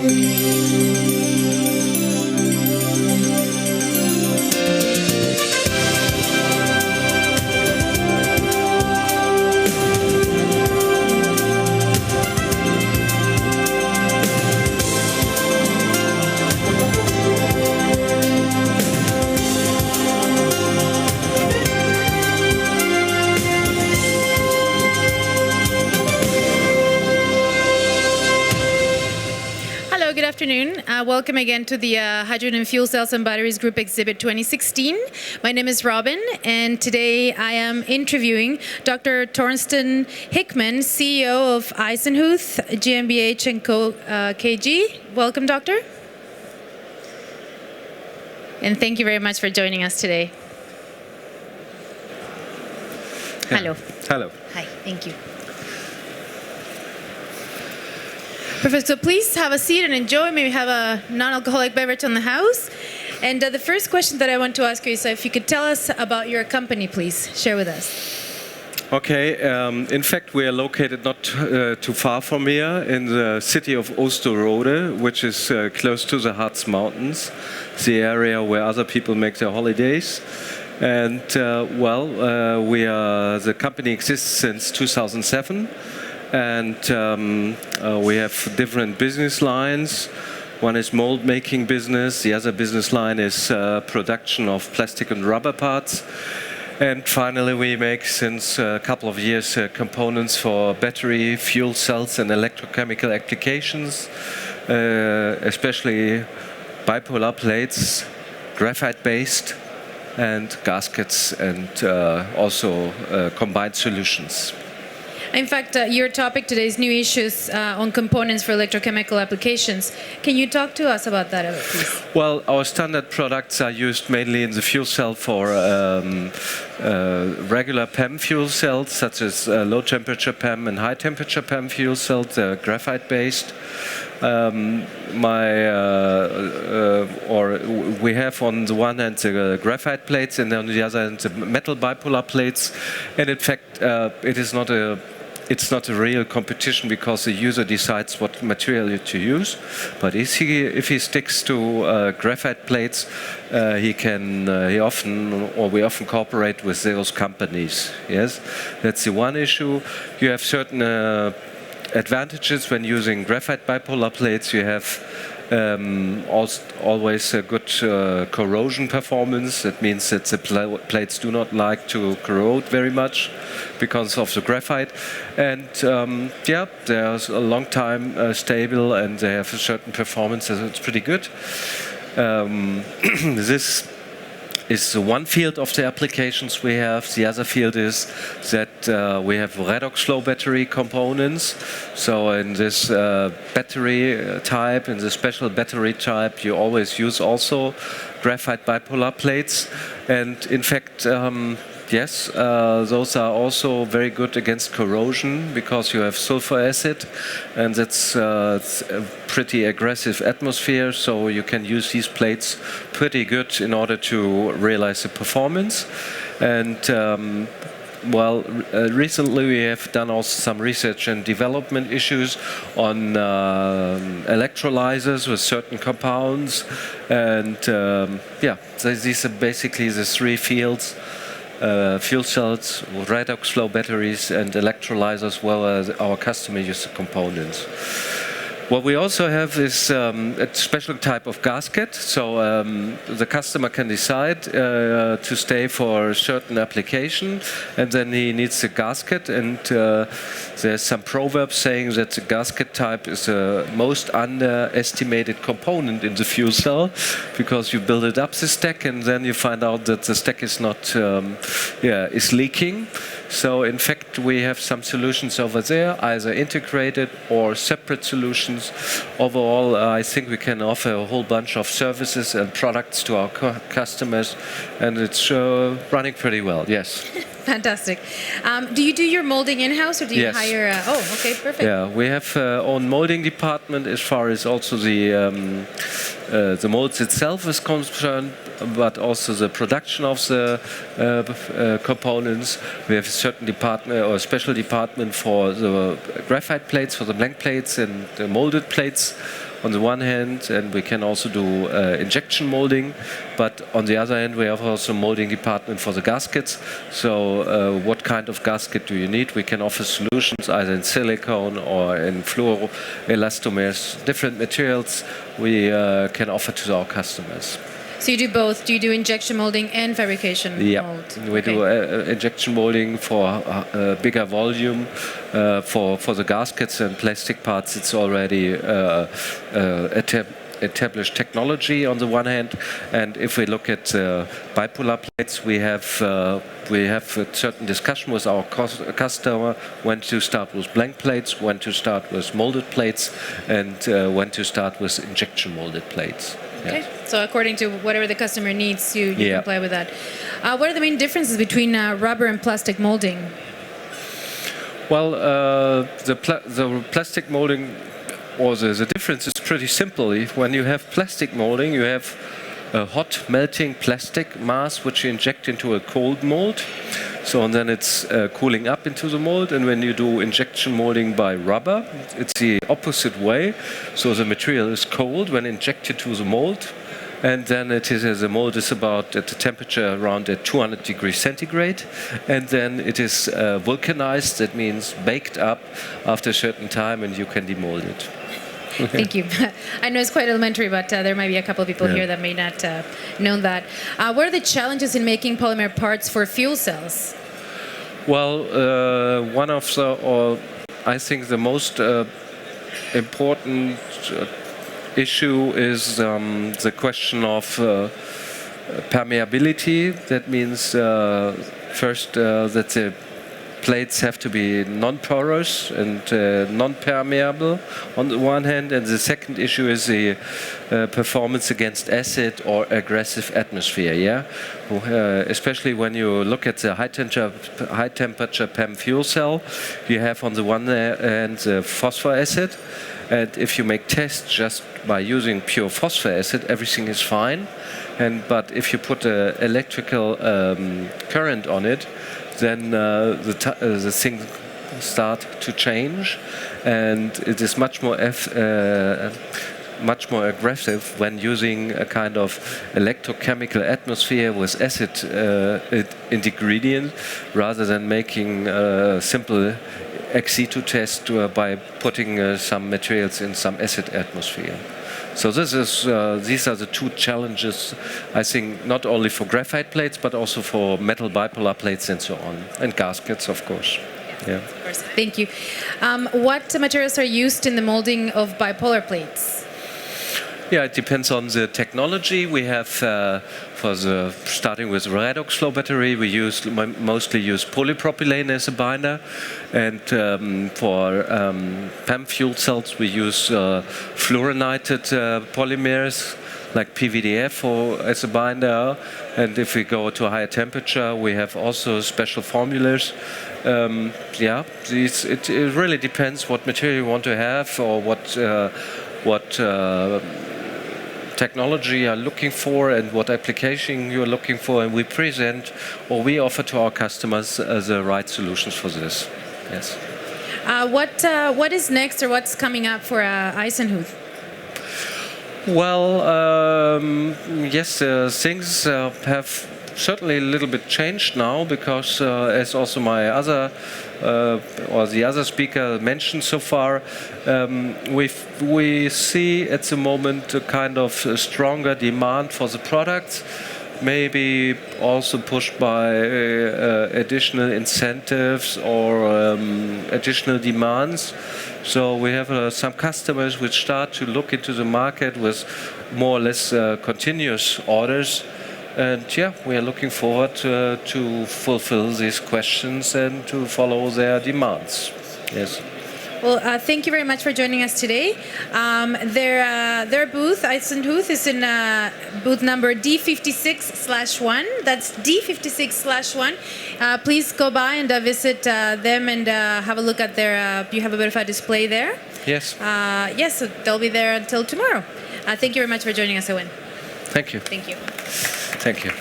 Good afternoon. Welcome again to the Hydrogen Fuel Cells and Batteries Group Exhibit 2016. My name is Robin, and today I am interviewing Dr. Thorsten Hickmann, CEO of Eisenhuth GmbH Co. KG. Welcome, Doctor. And thank you very much for joining us today. Yeah. Hello. Hello. Hi, thank you. Perfect. So please have a seat and enjoy. Maybe have a non-alcoholic beverage on the house. And the first question that I want to ask you is if you could tell us about your company, please. Share with us. Okay. In fact, we are located not too far from here in the city of Oosterode, which is close to the Harz Mountains, the area where other people make their holidays. And the company exists since 2007. And we have different business lines. One is mold making business. The other business line is production of plastic and rubber parts. And finally, we make since a couple of years components for battery, fuel cells, and electrochemical applications, especially bipolar plates, graphite-based, and gaskets, and also combined solutions. In fact, your topic today is new issues on components for electrochemical applications. Can you talk to us about that, please? Well, our standard products are used mainly in the fuel cell for regular PEM fuel cells, such as low temperature PEM and high temperature PEM fuel cells. They're graphite based. We have on the one hand the graphite plates, and on the other hand the metal bipolar plates. And in fact, it's not a real competition because the user decides what material to use. But if he sticks to graphite plates, we often cooperate with those companies. Yes, that's the one issue. You have certain advantages when using graphite bipolar plates. You have always a good corrosion performance. That means that the plates do not like to corrode very much because of the graphite. And they're a long time stable, and they have a certain performance. So it's pretty good. This is one field of the applications we have. The other field is that we have redox flow battery components. So in this battery type, in the special battery type, you always use also graphite bipolar plates. And in fact, yes, those are also very good against corrosion because you have sulfur acid, and that's a pretty aggressive atmosphere, so you can use these plates pretty good in order to realize the performance. And recently we have done also some research and development issues on electrolyzers with certain compounds, and these are basically the three fields: fuel cells, redox flow batteries, and electrolyzers, well as our customer use components. What we also have is a special type of gasket. So the customer can decide to stay for a certain application, and then he needs a gasket. And there's some proverbs saying that the gasket type is the most underestimated component in the fuel cell, because you build it up the stack, and then you find out that the stack is not is leaking. So in fact, we have some solutions over there, either integrated or separate solutions. Overall, I think we can offer a whole bunch of services and products to our customers, and it's running pretty well, yes. Fantastic. Do you do your molding in-house, or do you hire? Okay, perfect. Yeah, we have our own molding department as far as also the molds itself is concerned, but also the production of the components. We have a certain department or a special department for the graphite plates, for the blank plates and the molded plates. on the one hand, and we can also do injection molding. But on the other hand, we have also molding department for the gaskets. So what kind of gasket do you need? We can offer solutions either in silicone or in fluoroelastomers, different materials we can offer to our customers. So you do both? Do you do injection molding and fabrication mold? We do injection molding for bigger volume. For the gaskets and plastic parts, it's already established technology on the one hand, and if we look at bipolar plates, we have a certain discussion with our customer when to start with blank plates, when to start with molded plates, and when to start with injection molded plates. Okay, so according to whatever the customer needs, you comply with that. What are the main differences between rubber and plastic molding? Well, the plastic molding, or the difference is pretty simple. When you have plastic molding, you have a hot melting plastic mass which you inject into a cold mold. So and then it's cooling up into the mold, and when you do injection molding by rubber, it's the opposite way. So the material is cold when injected to the mold, and then the mold is about at the temperature around at 200 degrees centigrade, and then it is vulcanized, that means baked up after a certain time, and you can demold it. Thank you. I know it's quite elementary, but there might be a couple of people here that may not know that. What are the challenges in making polymer parts for fuel cells? Well, one of I think the most important issue is the question of permeability. That means first that the plates have to be non-porous and non-permeable on the one hand, and the second issue is the performance against acid or aggressive atmosphere. Especially when you look at the high temperature PEM fuel cell, you have on the one hand the phosphor acid, and if you make tests just by using pure phosphor acid, everything is fine. But if you put an electrical current on it, then the things start to change, and it is much more aggressive when using a kind of electrochemical atmosphere with acid ingredient, rather than making a simple ex situ test by putting some materials in some acid atmosphere. So these are the two challenges, I think, not only for graphite plates, but also for metal bipolar plates and so on, and gaskets, of course. Of course. Thank you. What materials are used in the molding of bipolar plates? Yeah, it depends on the technology. We have, starting with redox flow battery, we mostly use polypropylene as a binder, and for PEM fuel cells we use fluorinated polymers like PVDF as a binder, and if we go to a higher temperature, we have also special formulas. It really depends what material you want to have, or what technology you're looking for and what application you're looking for, and we present or we offer to our customers the right solutions for this. Yes. What is next, or what's coming up for Eisenhuth? Well, yes, things have certainly a little bit changed now, because as also my other or the other speaker mentioned so far, we see at the moment a kind of stronger demand for the products, maybe also pushed by additional incentives or additional demands. So we have some customers which start to look into the market with more or less continuous orders. And we are looking forward to fulfill these questions and to follow their demands. Yes. Well, thank you very much for joining us today. Their booth, Eisenhuth, is in booth number D56/1. That's D56/1. Please go by and visit them and have a look at their. You have a bit of a display there. Yes. Yes, so they'll be there until tomorrow. Thank you very much for joining us, Owen. Thank you. Thank you. Thank you.